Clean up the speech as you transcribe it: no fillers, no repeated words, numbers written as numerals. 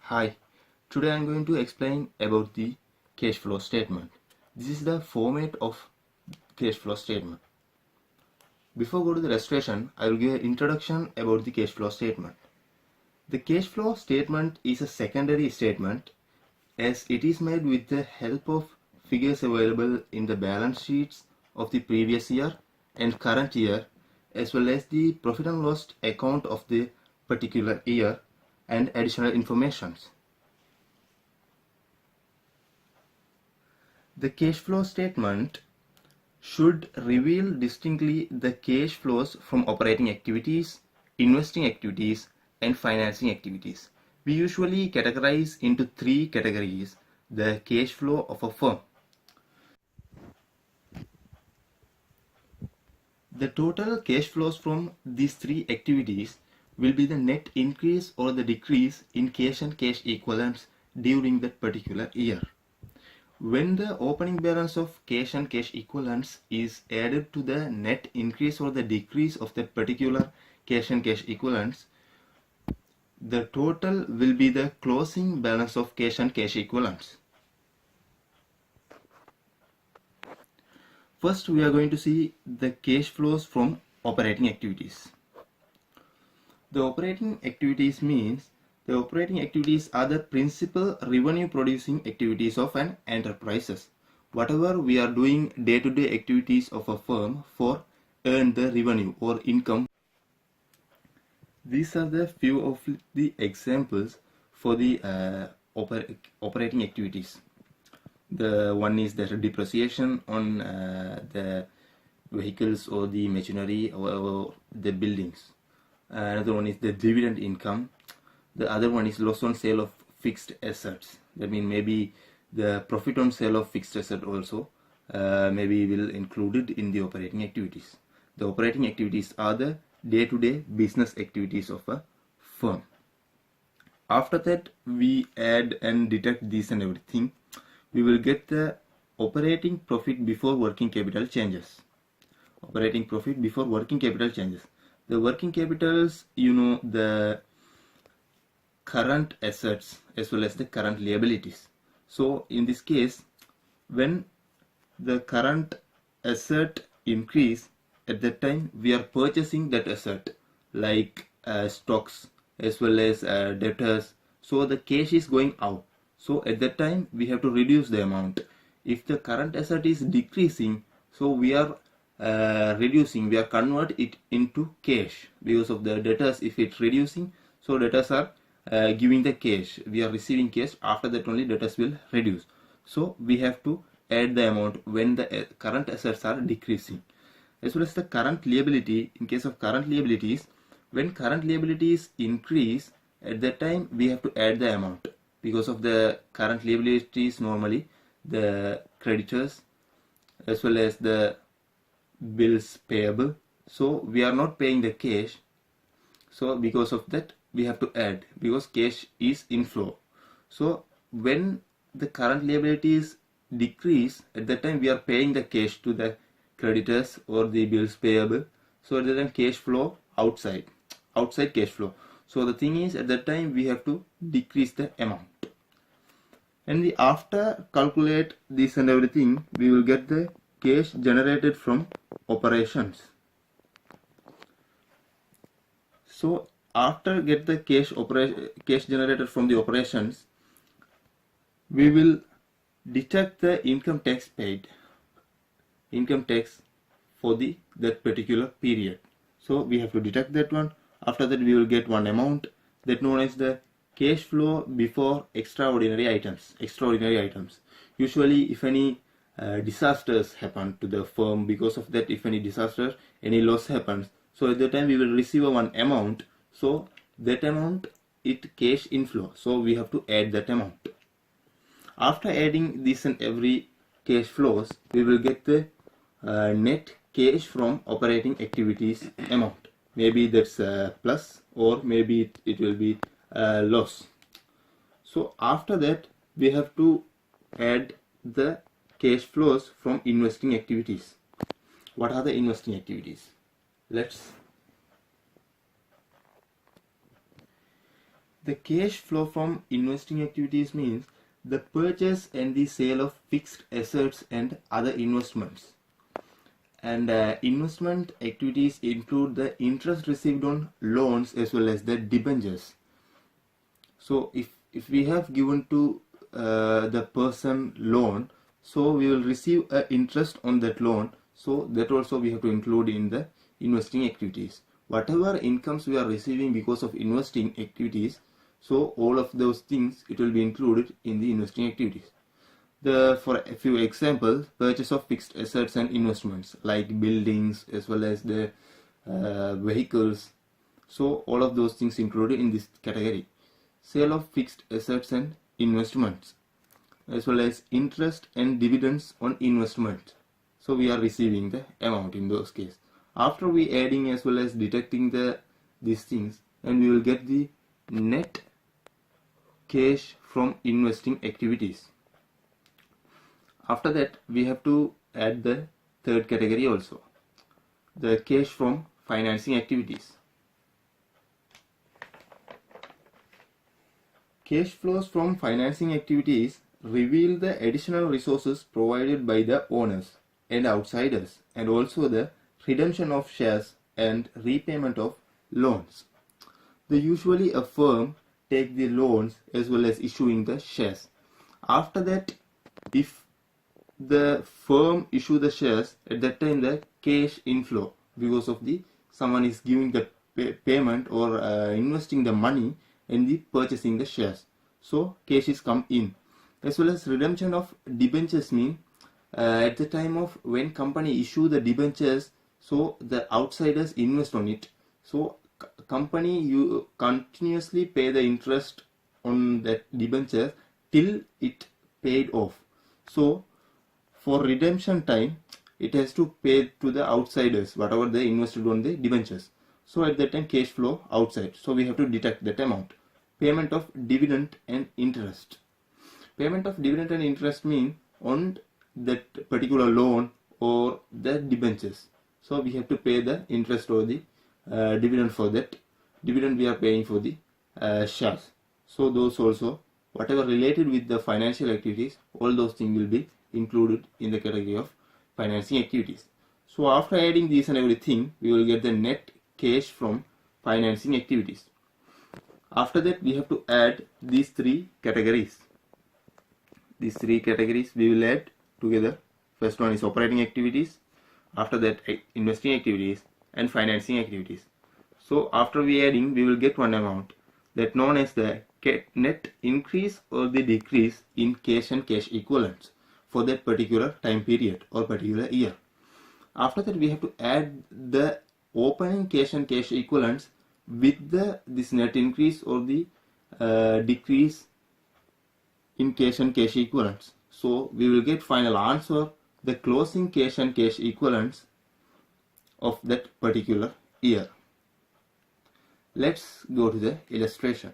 Hi, today I am going to explain about the cash flow statement. This is the format of cash flow statement. Before go to the illustration, I will give an introduction about the cash flow statement. The cash flow statement is a secondary statement as it is made with the help of figures available in the balance sheets of the previous year and current year, as well as the profit and loss account of the particular year and additional informations. The cash flow statement should reveal distinctly the cash flows from operating activities, investing activities, and financing activities. We usually categorize into three categories the cash flow of a firm. The total cash flows from these three activities will be the net increase or the decrease in cash and cash equivalents during that particular year. When the opening balance of cash and cash equivalents is added to the net increase or the decrease of that particular cash and cash equivalents, the total will be the closing balance of cash and cash equivalents. First, we are going to see the cash flows from operating activities. The operating activities means the operating activities are the principal revenue producing activities of an enterprise. Whatever we are doing day-to-day activities of a firm for earn the revenue or income. These are the few of the examples for the operating activities. The one is the depreciation on the vehicles or the machinery or the buildings. Another one is the dividend income. The other one is loss on sale of fixed assets. That means maybe the profit on sale of fixed asset also maybe will included in the operating activities. The operating activities are the day-to-day business activities of a firm. After that, we add and deduct these and everything. We will get the operating profit before working capital changes. Operating profit before working capital changes. The working capitals, the current assets as well as the current liabilities. So in this case, when the current asset increase, at that time we are purchasing that asset like stocks as well as debtors. So the cash is going out. So at that time we have to reduce the amount. If the current asset is decreasing, so we are reducing, we are convert it into cash because of the debtors. If it's reducing, so debtors are giving the cash, we are receiving cash. After that only debtors will reduce. So we have to add the amount when the current assets are decreasing. As well as the current liability. In case of current liabilities, when current liabilities increase, at that time we have to add the amount because of the current liabilities. Normally the creditors as well as the bills payable, so we are not paying the cash, so because of that we have to add because cash is inflow. So when the current liabilities decrease, at that time we are paying the cash to the creditors or the bills payable. So at that time cash flow outside cash flow. So the thing is, at that time we have to decrease the amount, and we after calculate this and everything, we will get the cash generated from operations. So after get the cash generated from the operations, we will deduct the income tax paid, income tax for that particular period. So we have to deduct that one. After that we will get one amount that known as the cash flow before extraordinary items. Usually if any disasters happen to the firm, because of that, if any disaster, any loss happens, so at that time we will receive one amount. So that amount, it cash inflow, so we have to add that amount. After adding this and every cash flows, we will get the net cash from operating activities amount. Maybe that's plus, or maybe it will be loss. So after that we have to add the cash flows from investing activities. What are the investing activities? The cash flow from investing activities means the purchase and the sale of fixed assets and other investments. And investment activities include the interest received on loans as well as the debentures. So if we have given to the person loan, so we will receive interest on that loan, so that also we have to include in the investing activities. Whatever incomes we are receiving because of investing activities, so all of those things, it will be included in the investing activities. For a few examples, purchase of fixed assets and investments like buildings as well as the vehicles, so all of those things included in this category. Sale of fixed assets and investments, as well as interest and dividends on investment, so we are receiving the amount in those cases. After we adding as well as deducting these things, and we will get the net cash from investing activities. After that, we have to add the third category also, the cash from financing activities. Cash flows from financing activities reveal the additional resources provided by the owners and outsiders, and also the redemption of shares and repayment of loans. Usually a firm take the loans as well as issuing the shares. After that, if the firm issue the shares, at that time the cash inflow, because of the someone is giving the payment or investing the money and the purchasing the shares, so cash is come in. As well as redemption of debentures mean at the time of when company issue the debentures, so the outsiders invest on it, so company you continuously pay the interest on that debenture till it paid off. So for redemption time, it has to pay to the outsiders whatever they invested on the debentures. So at that time cash flow outside, so we have to deduct that amount. Payment of dividend and interest. Payment of dividend and interest mean on that particular loan or the debentures, so we have to pay the interest or the dividend for that. Dividend we are paying for the shares. So those also, whatever related with the financial activities, all those things will be included in the category of financing activities. So after adding these and everything, we will get the net cash from financing activities. After that, we have to add these three categories. These three categories we will add together. First one is operating activities, after that investing activities and financing activities. So after we adding, we will get one amount that known as the net increase or the decrease in cash and cash equivalents for that particular time period or particular year. After that, we have to add the opening cash and cash equivalents with this net increase or the decrease in cash and cash equivalents. So we will get final answer, the closing cash and cash equivalents of that particular year. Let's go to the illustration.